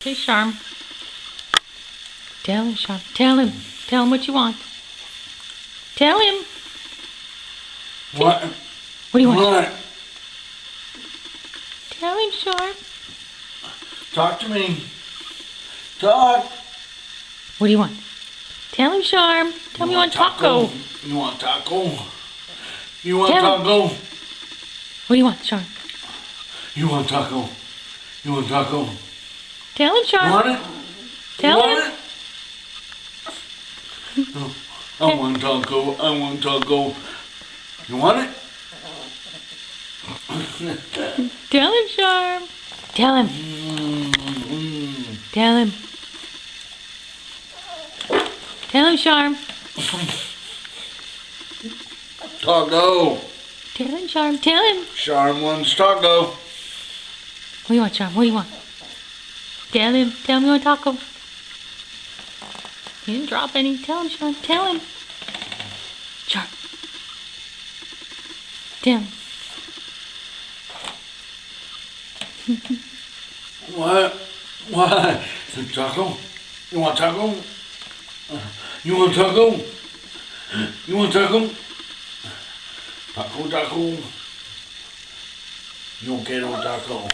Okay, Charm. Tell him, Charm. Tell him. Tell him what you want. Tell him. What? What do you want? What? Tell him, Charm. Talk to me. Talk. What do you want? Tell him, Charm. Tell me you want taco. You want taco? You want Tell him. taco? What do you want, Charm? You want taco? You want taco? Tell him, Charm. Want it? Tell want him. It? No. I want taco. I want taco. You want it? Tell him, Charm. Tell him. Tell him. Tell him, Charm. Taco. Tell him, Charm. Tell him. Charm wants taco. What do you want, Charm? What do you want? Tell him. Tell him you want taco. He didn't drop any. Tell him, Charm. Tell him. Charm. Tell him. What? What? Taco? You want taco? You want taco? You want taco? Taco, taco. Yo quiero taco.